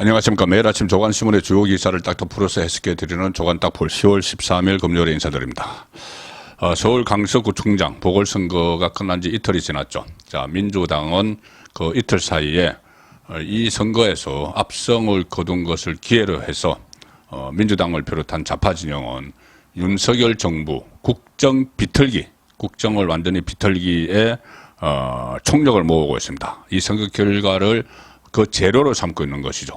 안녕하십니까. 매일 아침 조간신문의 주요 기사를 딱 덮으로서 해석해 드리는 조간딱볼 10월 13일 금요일에 인사드립니다. 서울 강서구청장 보궐선거가 끝난 지 이틀이 지났죠. 자, 민주당은 그 이틀 사이에 이 선거에서 압승을 거둔 것을 기회로 해서 민주당을 비롯한 좌파 진영은 윤석열 정부 국정 비틀기, 국정을 완전히 비틀기에 총력을 모으고 있습니다. 이 선거 결과를 그 재료로 삼고 있는 것이죠.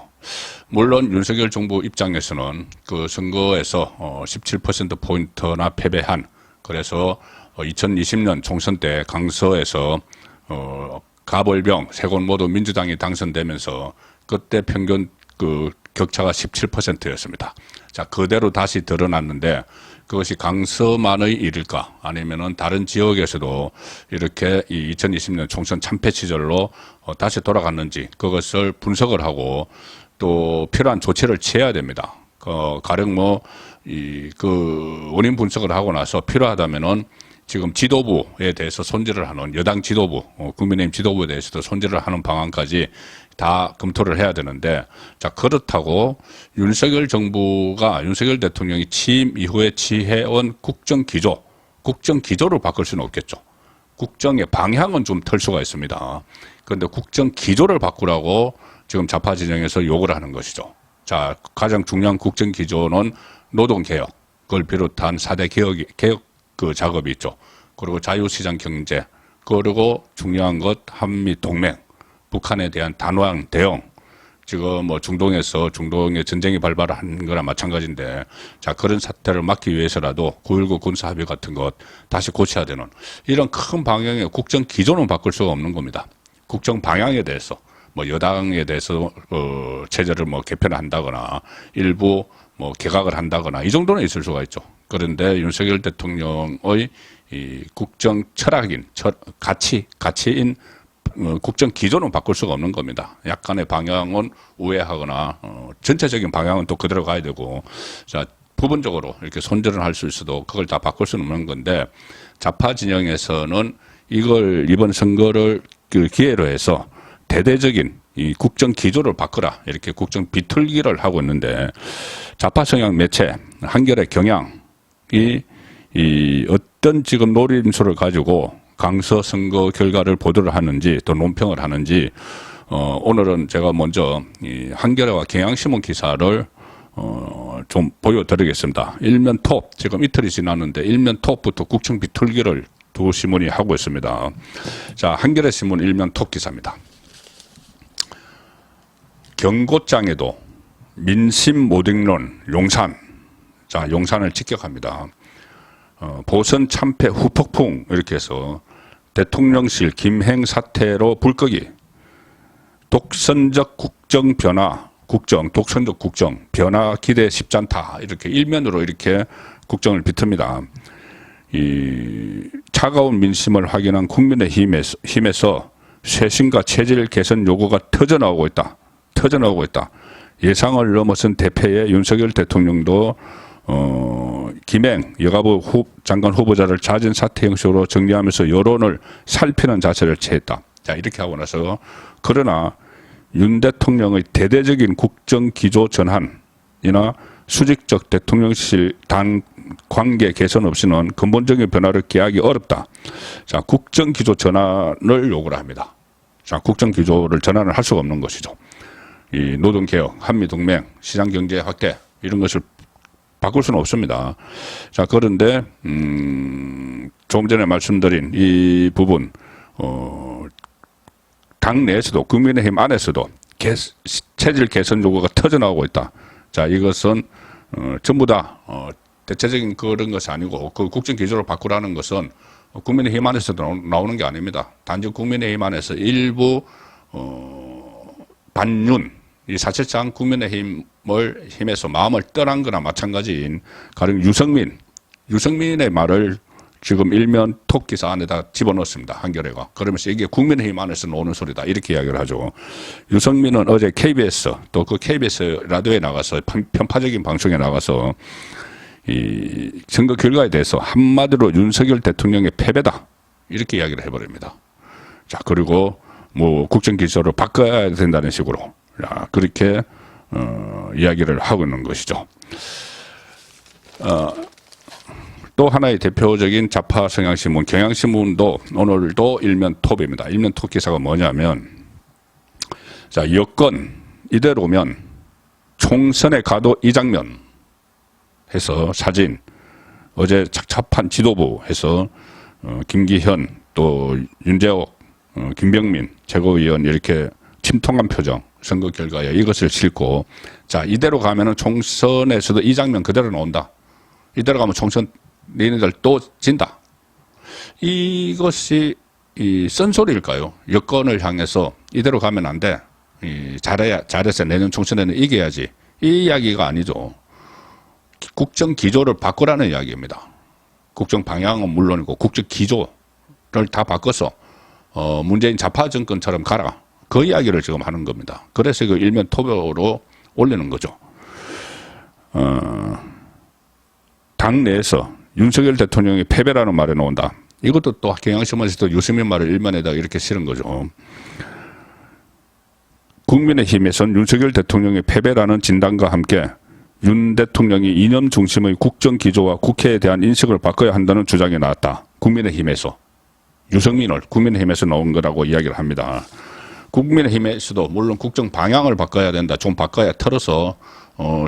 물론 윤석열 정부 입장에서는 그 선거에서 17%포인트나 패배한, 그래서 2020년 총선 때 강서에서 가벌병 세 곳 모두 민주당이 당선되면서 그때 평균 그 격차가 17%였습니다. 자, 그대로 다시 드러났는데 그것이 강서만의 일일까, 아니면은 다른 지역에서도 이렇게 이 2020년 총선 참패 시절로 다시 돌아갔는지 그것을 분석을 하고 또 필요한 조치를 취해야 됩니다. 가령 그 원인 분석을 하고 나서 필요하다면은 지금 지도부에 대해서 손질을 하는 여당 지도부, 국민의힘 지도부에 대해서도 손질을 하는 방안까지 다 검토를 해야 되는데, 자, 그렇다고 윤석열 정부가, 윤석열 대통령이 취임 이후에 취해온 국정 기조를 바꿀 수는 없겠죠. 국정의 방향은 좀 틀 수가 있습니다. 그런데 국정 기조를 바꾸라고 지금 좌파 진영에서 욕을 하는 것이죠. 자, 가장 중요한 국정 기조는 노동개혁, 그걸 비롯한 4대 개혁 그 작업이 있죠. 그리고 자유시장 경제, 그리고 중요한 것 한미 동맹, 북한에 대한 단호한 대응. 지금 중동에 전쟁이 발발한 거나 마찬가지인데, 자, 그런 사태를 막기 위해서라도 9.19 군사합의 같은 것 다시 고쳐야 되는 이런 큰 방향의 국정 기조는 바꿀 수가 없는 겁니다. 국정 방향에 대해서 여당에 대해서 체제를 개편을 한다거나 일부 개각을 한다거나 이 정도는 있을 수가 있죠. 그런데 윤석열 대통령의 이 국정 철학인 가치인 국정 기조는 바꿀 수가 없는 겁니다. 약간의 방향은 우회하거나 전체적인 방향은 또 그대로 가야 되고, 자, 부분적으로 이렇게 손질을 할 수 있어도 그걸 다 바꿀 수는 없는 건데, 좌파 진영에서는 이걸 이번 선거를 그 기회로 해서 대대적인 이 국정 기조를 바꾸라, 이렇게 국정 비틀기를 하고 있는데, 좌파 성향 매체 한겨레 경향이 이 어떤 지금 노림수를 가지고 강서 선거 결과를 보도를 하는지 또 논평을 하는지, 오늘은 제가 먼저 이 한겨레와 경향신문 기사를 좀 보여드리겠습니다. 일면 톱, 지금 이틀이 지났는데 일면 톱부터 국정 비틀기를 두 신문이 하고 있습니다. 자, 한겨레 신문 일면 톱 기사입니다. 경고장에도 민심 모딩론 용산. 자, 용산을 직격합니다. 보선 참패 후폭풍, 이렇게 해서 대통령실 김행 사태로 불끄기, 독선적 국정 변화, 독선적 국정 변화 기대 쉽지 않다, 이렇게 일면으로 이렇게 국정을 비틉니다. 이 차가운 민심을 확인한 국민의힘에서 쇄신과 체질 개선 요구가 터져나오고 있다. 예상을 넘어선 대패의 윤석열 대통령도 김행 여가부 장관 후보자를 잦은 사퇴 형식으로 정리하면서 여론을 살피는 자세를 취했다. 자, 이렇게 하고 나서, 그러나 윤 대통령의 대대적인 국정 기조 전환이나 수직적 대통령실 당 관계 개선 없이는 근본적인 변화를 기하기 어렵다. 자, 국정 기조 전환을 요구를 합니다. 자, 국정 기조를 전환을 할 수가 없는 것이죠. 이 노동개혁, 한미동맹, 시장경제 확대, 이런 것을 바꿀 수는 없습니다. 자, 그런데 조금 전에 말씀드린 이 부분, 당 내에서도, 국민의힘 안에서도 체질 개선 요구가 터져나오고 있다. 자, 이것은 전부 다 대체적인 그런 것이 아니고, 그 국정 기조를 바꾸라는 것은 국민의힘 안에서도 나오는 게 아닙니다. 단지 국민의힘 안에서 일부 반윤, 이 사실상 힘에서 마음을 떠난 거나 마찬가지인, 가령 유승민의 말을 지금 일면 톡 기사 안에다 집어넣습니다. 한겨레가. 그러면서 이게 국민의힘 안에서 나오는 소리다, 이렇게 이야기를 하죠. 유승민은 어제 KBS, 또 그 KBS 라디오에 나가서 편파적인 방송에 나가서 이 선거 결과에 대해서 한마디로 윤석열 대통령의 패배다, 이렇게 이야기를 해버립니다. 자, 그리고 국정 기조를 바꿔야 된다는 식으로, 야, 그렇게 이야기를 하고 있는 것이죠. 또 하나의 대표적인 좌파 성향신문 경향신문도 오늘도 일면 톱입니다. 일면 톱 기사가 뭐냐면, 자, 여건 이대로면 총선에 가도 이 장면 해서 사진, 어제 착잡한 지도부 해서 김기현 또 윤재옥, 김병민 최고위원 이렇게 침통한 표정, 선거 결과에 이것을 싣고, 자, 이대로 가면은 총선에서도 이 장면 그대로 나온다. 이대로 가면 총선 너희들 또 진다. 이것이 쓴소리일까요? 여권을 향해서 이대로 가면 안 돼. 잘해서 내년 총선에는 이겨야지. 이 이야기가 아니죠. 국정 기조를 바꾸라는 이야기입니다. 국정 방향은 물론이고 국정 기조를 다 바꿔서 문재인 좌파 정권처럼 가라. 그 이야기를 지금 하는 겁니다. 그래서 그 일면 토표로 올리는 거죠. 당 내에서 윤석열 대통령이 패배라는 말이 나온다. 이것도 또 경향신문에서도 유승민 말을 일면에다 이렇게 실은 거죠. 국민의힘에선 윤석열 대통령의 패배라는 진단과 함께 윤 대통령이 이념 중심의 국정 기조와 국회에 대한 인식을 바꿔야 한다는 주장이 나왔다. 국민의힘에서. 유승민을 국민의힘에서 나온 거라고 이야기를 합니다. 국민의힘에서도 물론 국정 방향을 바꿔야 된다. 좀 바꿔야 털어서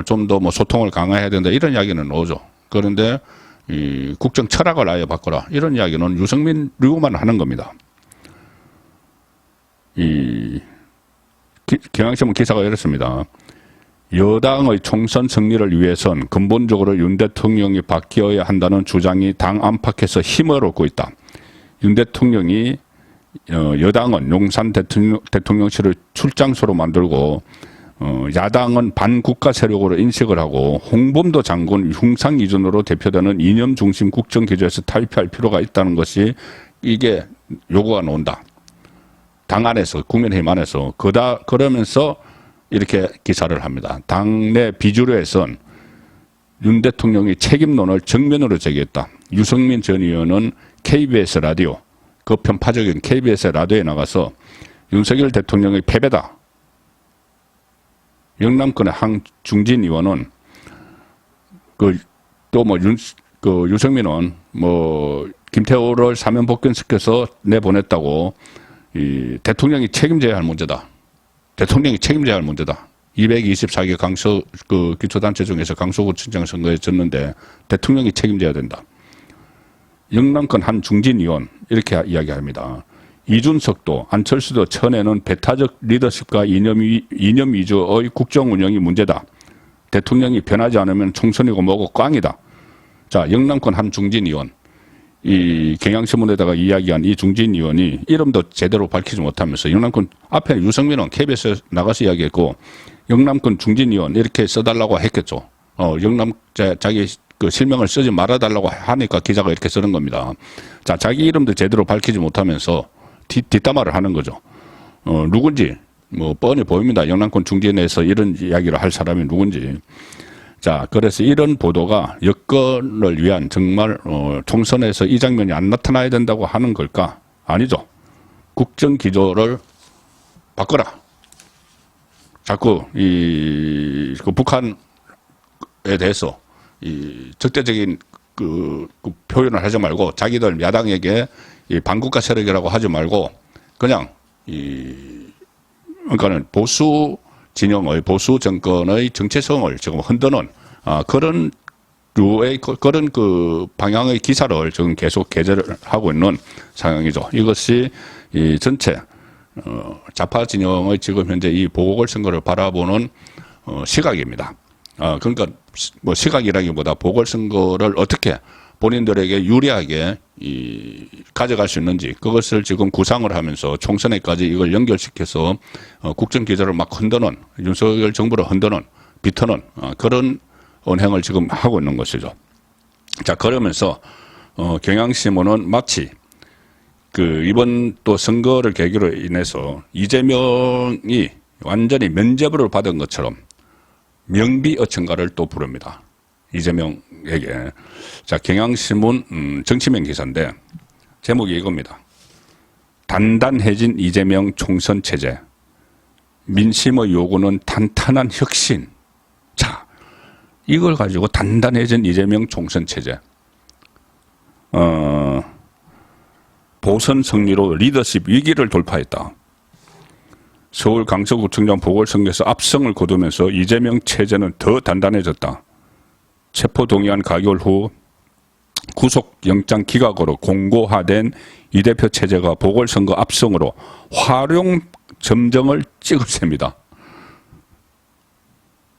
좀 더 뭐 소통을 강화해야 된다. 이런 이야기는 나오죠. 그런데 이 국정 철학을 아예 바꿔라. 이런 이야기는 유승민류만 하는 겁니다. 이 경향신문 기사가 이렇습니다. 여당의 총선 승리를 위해선 근본적으로 윤 대통령이 바뀌어야 한다는 주장이 당 안팎에서 힘을 얻고 있다. 윤 대통령이 여당은 용산 대통령실을 출장소로 만들고 야당은 반국가 세력으로 인식을 하고 홍범도 장군 흉상 이전으로 대표되는 이념 중심 국정 기조에서 탈피할 필요가 있다는 것이 이게 요구가 나온다. 당 안에서 국민의힘 안에서 그러면서 이렇게 기사를 합니다. 당내 비주류에선 윤 대통령이 책임론을 정면으로 제기했다. 유승민 전 의원은 KBS 라디오, 그 편파적인 KBS 라디오에 나가서 윤석열 대통령의 패배다. 영남권의 황중진 의원은 유승민은 김태호를 사면 복권시켜서 내보냈다고 이 대통령이 책임져야 할 문제다. 대통령이 책임져야 할 문제다. 224개 기초단체 중에서 강서구청장 선거에 졌는데 대통령이 책임져야 된다. 영남권 한중진 의원 이렇게 이야기합니다. 이준석도 안철수도 쳐내는 배타적 리더십과 이념 위주의 국정 운영이 문제다. 대통령이 변하지 않으면 총선이고 뭐고 꽝이다. 자, 영남권 한중진 의원. 이 경향신문에다가 이야기한 이 중진 의원이 이름도 제대로 밝히지 못하면서 영남권 앞에 유승민은 KBS에 나가서 이야기했고 영남권 중진 의원 이렇게 써달라고 했겠죠. 자기 그 실명을 쓰지 말아달라고 하니까 기자가 이렇게 쓰는 겁니다. 자, 자기 이름도 제대로 밝히지 못하면서 뒷담화를 하는 거죠. 누군지 뻔히 보입니다. 영남권 중진에서 이런 이야기를 할 사람이 누군지. 자, 그래서 이런 보도가 여권을 위한 정말 총선에서 이 장면이 안 나타나야 된다고 하는 걸까? 아니죠. 국정 기조를 바꿔라. 자꾸 그 북한에 대해서 이 적대적인 그 표현을 하지 말고 자기들 야당에게 이 반국가 세력이라고 하지 말고 그냥 그러니까는 보수 진영의 보수 정권의 정체성을 지금 흔드는 그런 그런 그 방향의 기사를 지금 계속 게재를 하고 있는 상황이죠. 이것이 이 전체 좌파 진영의 지금 현재 이 보궐선거를 바라보는 시각입니다. 그러니까 뭐 시각이라기보다 보궐선거를 어떻게 본인들에게 유리하게 가져갈 수 있는지 그것을 지금 구상을 하면서 총선에까지 이걸 연결시켜서 국정 기조를 막 흔드는 윤석열 정부를 흔드는 비트는 그런 언행을 지금 하고 있는 것이죠. 자, 그러면서 경향신문은 마치 이번 또 선거를 계기로 인해서 이재명이 완전히 면죄부를 받은 것처럼 명비어천가를 또 부릅니다. 이재명에게. 자, 경향신문 정치면 기사인데 제목이 이겁니다. 단단해진 이재명 총선 체제. 민심의 요구는 탄탄한 혁신. 자, 이걸 가지고 단단해진 이재명 총선 체제. 보선 승리로 리더십 위기를 돌파했다. 서울 강서구청장 보궐선거에서 압승을 거두면서 이재명 체제는 더 단단해졌다. 체포동의안 가결 후 구속영장 기각으로 공고화된 이 대표 체제가 보궐선거 압승으로 화룡 점정을 찍을 셈이다.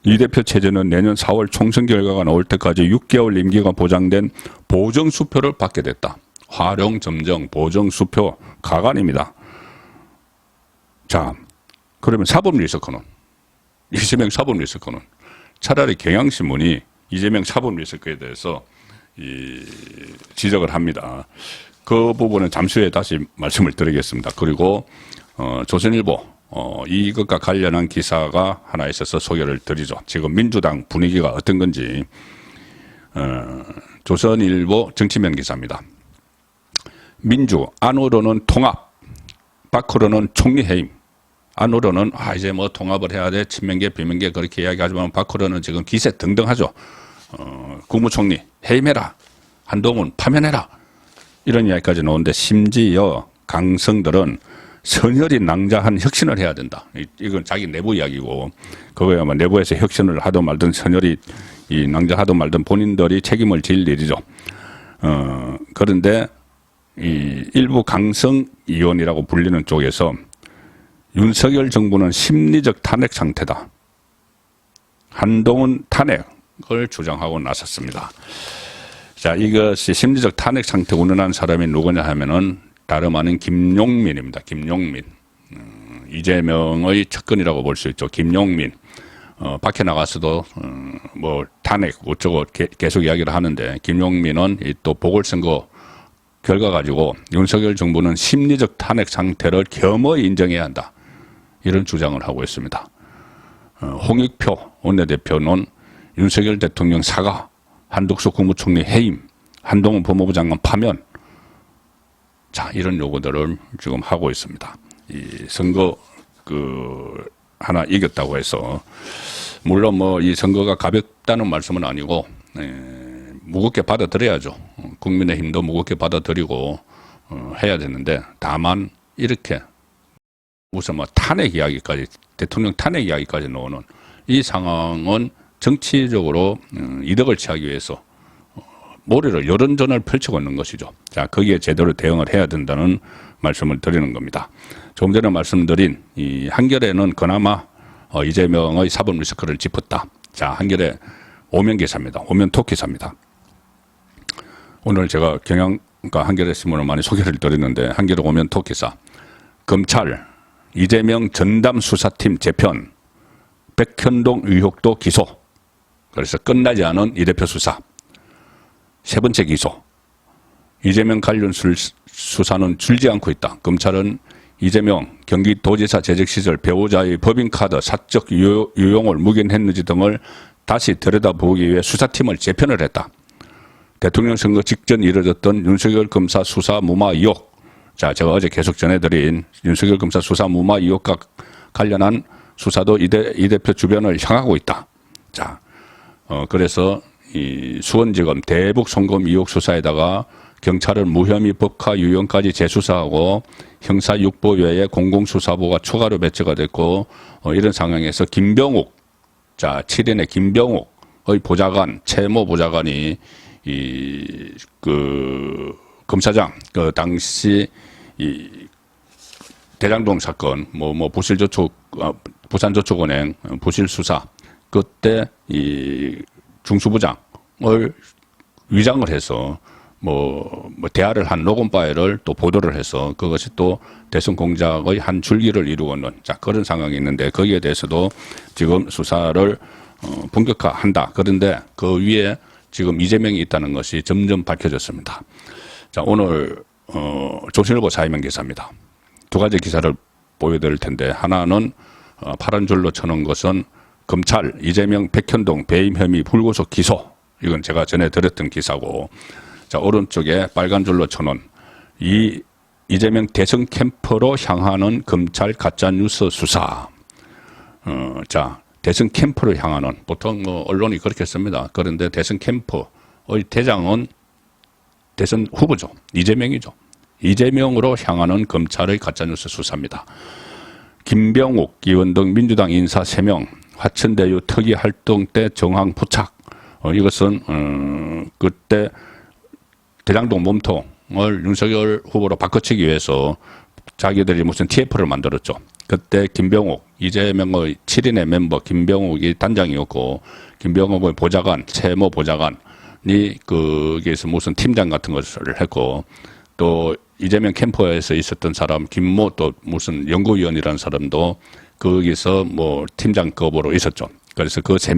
이 대표 체제는 내년 4월 총선 결과가 나올 때까지 6개월 임기가 보장된 보정수표를 받게 됐다. 화룡 점정 보정수표 가관입니다. 자, 그러면 사법리스크는 이재명 사법리스크는 차라리 경향신문이 이재명 사법리스크에 대해서 지적을 합니다. 그 부분은 잠시 후에 다시 말씀을 드리겠습니다. 그리고 조선일보 이것과 관련한 기사가 하나 있어서 소개를 드리죠. 지금 민주당 분위기가 어떤 건지 조선일보 정치면 기사입니다. 민주 안으로는 통합, 밖으로는 총리해임. 안으로는 이제 뭐 통합을 해야 돼, 친명계, 비명계 그렇게 이야기하지만 밖으로는 지금 기세 등등하죠. 국무총리 해임해라, 한동훈 파면해라 이런 이야기까지 나오는데 심지어 강성들은 선혈이 낭자한 혁신을 해야 된다. 이건 자기 내부 이야기고 그거야 뭐 내부에서 혁신을 하든 말든 선혈이 낭자하든 말든 본인들이 책임을 질 일이죠. 그런데 이 일부 강성 의원이라고 불리는 쪽에서 윤석열 정부는 심리적 탄핵 상태다. 한동훈 탄핵을 주장하고 나섰습니다. 자, 이것이 심리적 탄핵 상태 운운한 사람이 누구냐 하면은 다름 아닌 김용민입니다. 김용민. 이재명의 측근이라고 볼 수 있죠. 김용민. 밖에 나가서도 뭐 탄핵 어쩌고 계속 이야기를 하는데 김용민은 또 보궐선거 결과 가지고 윤석열 정부는 심리적 탄핵 상태를 겸허히 인정해야 한다. 이런 주장을 하고 있습니다. 홍익표 원내대표는 윤석열 대통령 사과, 한덕수 국무총리 해임, 한동훈 법무부 장관 파면, 자, 이런 요구들을 지금 하고 있습니다. 이 선거 하나 이겼다고 해서 물론 뭐 이 선거가 가볍다는 말씀은 아니고 무겁게 받아들여야죠. 국민의힘도 무겁게 받아들이고 해야 되는데 다만 이렇게 무슨 뭐 탄핵 이야기까지 대통령 탄핵 이야기까지 나오는 이 상황은 정치적으로 이득을 취하기 위해서 모래를 여론전을 펼치고 있는 것이죠. 자, 거기에 제대로 대응을 해야 된다는 말씀을 드리는 겁니다. 조금 전에 말씀드린 이 한겨레는 그나마 이재명의 사법 리스크를 짚었다. 자, 한겨레 오면 기사입니다. 오면 톡 기사입니다. 오늘 제가 경향과 한겨레 신문을 많이 소개를 드리는데 한겨레 오면 톡 기사. 검찰 이재명 전담 수사팀 재편, 백현동 의혹도 기소. 그래서 끝나지 않은 이 대표 수사. 세 번째 기소. 이재명 관련 수사는 줄지 않고 있다. 검찰은 이재명 경기도지사 재직 시절 배우자의 법인카드 사적 유용을 묵인했는지 등을 다시 들여다보기 위해 수사팀을 재편을 했다. 대통령 선거 직전 이뤄졌던 윤석열 검사 수사 무마 의혹. 자, 제가 어제 계속 전해드린 윤석열 검사 수사 무마 의혹과 관련한 수사도 이 대표 주변을 향하고 있다. 자, 그래서 이 수원지검 대북 송금 의혹 수사에다가 경찰은 무혐의 법화 유형까지 재수사하고 형사 6부 외에 공공수사부가 추가로 배치가 됐고 이런 상황에서 김병욱, 자, 7인의 김병욱의 보좌관, 채모 보좌관이 검사장, 당시 대장동 사건, 부산저축은행 부실 수사, 그때 중수부장을 위장을 해서 대화를 한 녹음 파일을 또 보도를 해서 그것이 또 대선 공작의 한 줄기를 이루고 있는, 자, 그런 상황이 있는데 거기에 대해서도 지금 수사를 본격화한다. 그런데 그 위에 지금 이재명이 있다는 것이 점점 밝혀졌습니다. 자, 오늘 조선일보 사이면 기사입니다. 두 가지 기사를 보여드릴 텐데 하나는 파란 줄로 쳐놓은 것은 검찰 이재명 백현동 배임 혐의 불구속 기소. 이건 제가 전해드렸던 기사고, 자, 오른쪽에 빨간 줄로 쳐놓은 이재명 대선 캠프로 향하는 검찰 가짜뉴스 수사. 자, 대선 캠프를 향하는, 보통 뭐 언론이 그렇게 씁니다. 그런데 대선 캠프의 대장은 대선 후보죠. 이재명이죠. 이재명으로 향하는 검찰의 가짜뉴스 수사입니다. 김병욱 의원 등 민주당 인사 3명 화천대유 특위 활동 때 정황 포착. 이것은 그때 대장동 몸통을 윤석열 후보로 바꿔치기 위해서 자기들이 무슨 TF를 만들었죠. 그때 김병욱, 이재명의 7인의 멤버 김병욱이 단장이었고, 김병욱의 보좌관, 채모 보좌관이 거기에서 무슨 팀장 같은 것을 했고, 또 이재명 캠프에서 있었던 사람, 김모 또 무슨 연구위원이라는 사람도 거기서 뭐 팀장급으로 있었죠. 그래서 그 세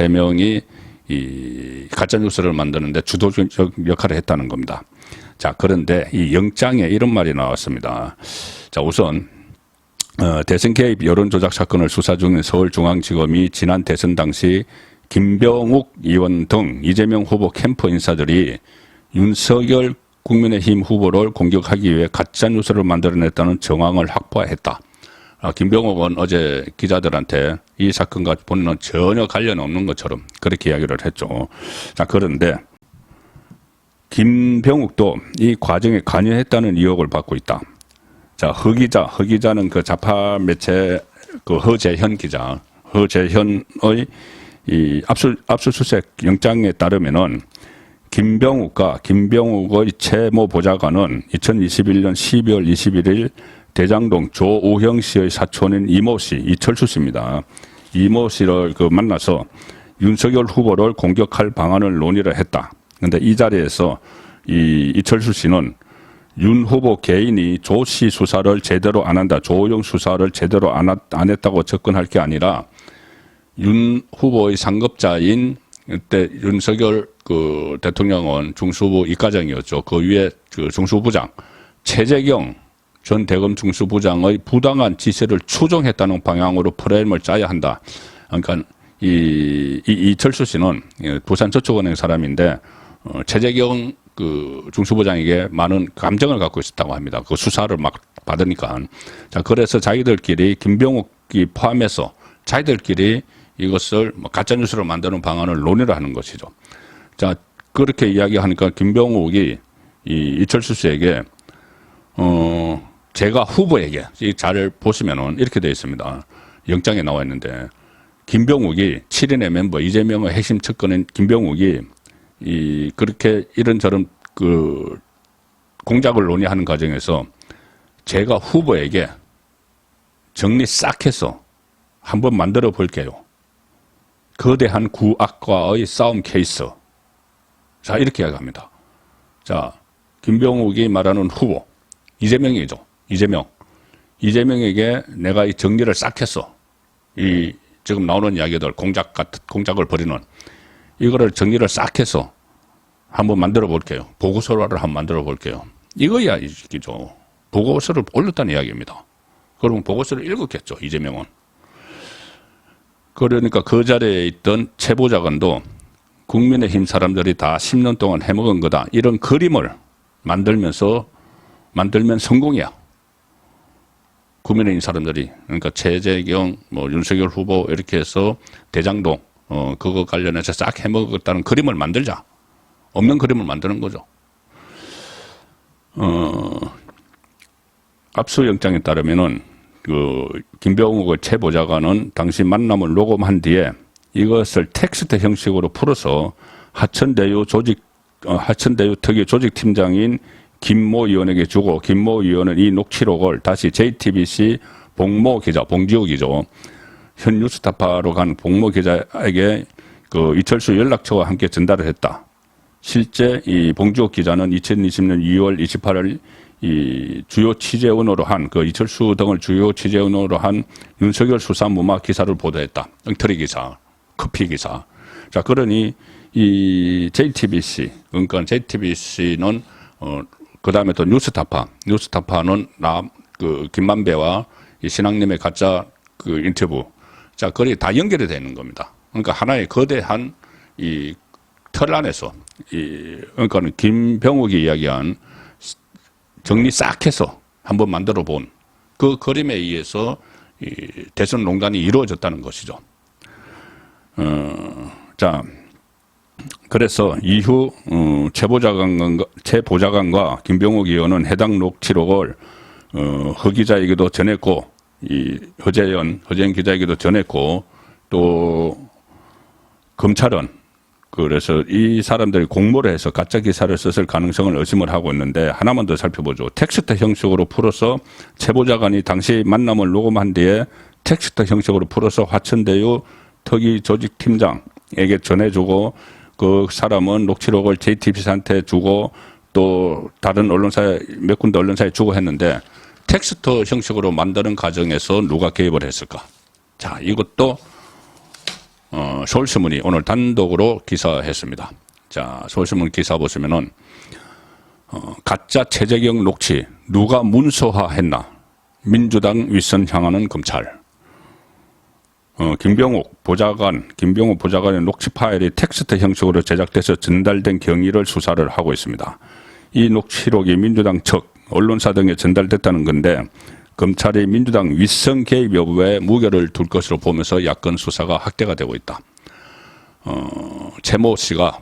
명이 이 가짜뉴스를 만드는데 주도적 역할을 했다는 겁니다. 자, 그런데 이 영장에 이런 말이 나왔습니다. 자, 우선 대선 개입 여론조작 사건을 수사 중인 서울중앙지검이 지난 대선 당시 김병욱 의원 등 이재명 후보 캠프 인사들이 윤석열 국민의힘 후보를 공격하기 위해 가짜뉴스를 만들어냈다는 정황을 확보했다. 김병욱은 어제 기자들한테 이 사건과 본인은 전혀 관련 없는 것처럼 그렇게 이야기를 했죠. 자, 그런데 김병욱도 이 과정에 관여했다는 의혹을 받고 있다. 자, 허기자는 그 좌파 매체 그 허재현 기자, 허재현의 이 압수수색 영장에 따르면은 김병욱의 채모 보좌관은 2021년 12월 21일 대장동 조우형 씨의 사촌인 이모 씨, 이철수 씨입니다. 이모 씨를 만나서 윤석열 후보를 공격할 방안을 논의를 했다. 그런데 이 자리에서 이철수 씨는 윤 후보 개인이 조 씨 수사를 제대로 안 한다. 조우형 수사를 제대로 안 했다고 접근할 게 아니라 윤 후보의 상급자인 그때 윤석열 그 대통령은 중수부 이과장이었죠. 그 위에 그 중수부장 최재경 전 대검 중수부장의 부당한 지시를 추종했다는 방향으로 프레임을 짜야 한다. 그러니까 이철수 씨는 부산저축은행 사람인데 최재경 그 중수부장에게 많은 감정을 갖고 있었다고 합니다. 그 수사를 막 받으니까. 자, 그래서 자기들끼리 김병욱이 포함해서 자기들끼리 이것을 가짜뉴스로 만드는 방안을 논의를 하는 것이죠. 자, 그렇게 이야기하니까 김병욱이 이철수 씨에게 제가 후보에게 잘 보시면은 이렇게 되어 있습니다. 영장에 나와 있는데 김병욱이 7인의 멤버 이재명의 핵심 측근인 김병욱이 그렇게 이런저런 그 공작을 논의하는 과정에서 제가 후보에게 정리 싹 해서 한번 만들어 볼게요. 거대한 구악과의 싸움 케이스. 자, 이렇게 이야기합니다. 자, 김병욱이 말하는 후보 이재명이죠. 이재명에게 내가 이 정리를 싹 했어. 이 지금 나오는 이야기들 공작을 벌이는 이거를 정리를 싹 해서 한번 만들어 볼게요. 보고서를 한번 만들어 볼게요. 이거 이야기죠. 보고서를 올렸다는 이야기입니다. 그러면 보고서를 읽었겠죠. 이재명은. 그러니까 그 자리에 있던 최 보좌관도 국민의힘 사람들이 다 10년 동안 해먹은 거다. 이런 그림을 만들면 성공이야. 국민의힘 사람들이. 그러니까 최재경, 윤석열 후보 이렇게 해서 대장동, 그거 관련해서 싹 해먹었다는 그림을 만들자. 없는 그림을 만드는 거죠. 압수영장에 따르면은 김병욱의 최 보좌관은 당시 만남을 녹음한 뒤에 이것을 텍스트 형식으로 풀어서 하천대유 특위 조직팀장인 김모 의원에게 주고 김모 의원은 이 녹취록을 다시 JTBC 봉지호 기자, 현 뉴스타파로 간 봉모 기자에게 이철수 연락처와 함께 전달을 했다. 실제 이 봉지호 기자는 2020년 2월 28일 이 주요 취재원으로 한 이철수 등을 주요 취재원으로 한 윤석열 수사 무마 기사를 보도했다. 엉터리 기사, 커피 기사. 자, 그러니 이 JTBC, 그러니까 JTBC는 그 다음에 또 뉴스타파는 김만배와 이 신앙님의 가짜 인터뷰. 자, 그게 다 연결이 되는 겁니다. 그러니까 하나의 거대한 이 틀 안에서 그러니까는 김병욱이 이야기한 정리 싹 해서 한번 만들어 본 그 그림에 의해서 이 대선 농단이 이루어졌다는 것이죠. 자, 그래서 이후 최 보좌관과 김병욱 의원은 해당 녹취록을 허 기자에게도 전했고, 이 허재현 기자에게도 전했고, 또 검찰은 그래서 이 사람들이 공모를 해서 가짜 기사를 썼을 가능성을 의심을 하고 있는데, 하나만 더 살펴보죠. 텍스트 형식으로 풀어서 최 보좌관이 당시 만남을 녹음한 뒤에 텍스트 형식으로 풀어서 화천대유 특위 조직팀장에게 전해주고, 그 사람은 녹취록을 JTBC한테 주고 또 다른 언론사에 몇 군데 언론사에 주고 했는데, 텍스트 형식으로 만드는 과정에서 누가 개입을 했을까? 자, 이것도 서울신문이 오늘 단독으로 기사했습니다. 자, 서울신문 기사 보시면은 가짜 최재경 녹취 누가 문서화했나? 민주당 윗선 향하는 검찰. 김병욱 보좌관의 녹취 파일이 텍스트 형식으로 제작돼서 전달된 경위를 수사를 하고 있습니다. 이 녹취록이 민주당 측 언론사 등에 전달됐다는 건데, 검찰이 민주당 윗선 개입 여부에 무게를 둘 것으로 보면서 야권 수사가 확대가 되고 있다. 최모 씨가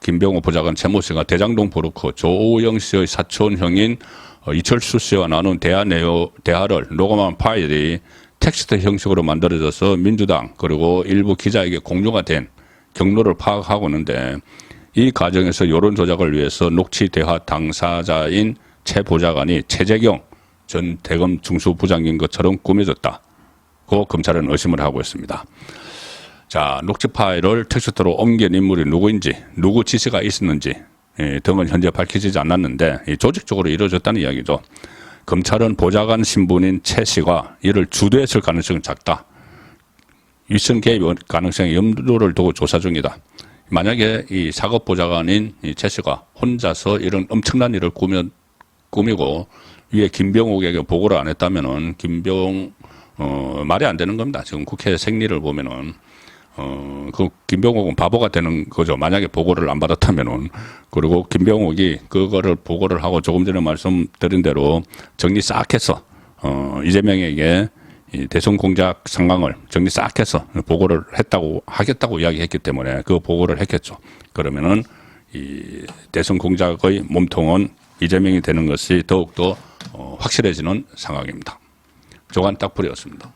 김병욱 보좌관 최모 씨가 대장동 포르크 조우영 씨의 사촌 형인 이철수 씨와 나눈 대화를 녹음한 파일이 텍스트 형식으로 만들어져서 민주당 그리고 일부 기자에게 공유가 된 경로를 파악하고 있는데, 이 과정에서 여론 조작을 위해서 녹취 대화 당사자인 최 보좌관이 최재경 전 대검 중수부장인 것처럼 꾸며졌다고 검찰은 의심을 하고 있습니다. 자, 녹취 파일을 텍스트로 옮긴 인물이 누구인지, 누구 지시가 있었는지 등은 현재 밝혀지지 않았는데, 조직적으로 이루어졌다는 이야기죠. 검찰은 보좌관 신분인 최 씨가 이를 주도했을 가능성은 작다. 윗선 개입 가능성에 염두를 두고 조사 중이다. 만약에 이 사급 보좌관인 이 최 씨가 혼자서 이런 엄청난 일을 꾸미고 위에 김병욱에게 보고를 안 했다면은 말이 안 되는 겁니다. 지금 국회 생리를 보면은 그 김병욱은 바보가 되는 거죠. 만약에 보고를 안 받았다면은. 그리고 김병욱이 그거를 보고를 하고 조금 전에 말씀드린 대로 정리 싹 해서 이재명에게 이 대선 공작 상황을 정리 싹 해서 보고를 하겠다고 이야기했기 때문에 그 보고를 했겠죠. 그러면은 이 대선 공작의 몸통은 이재명이 되는 것이 더욱더 확실해지는 상황입니다. 조간 딱풀이었습니다.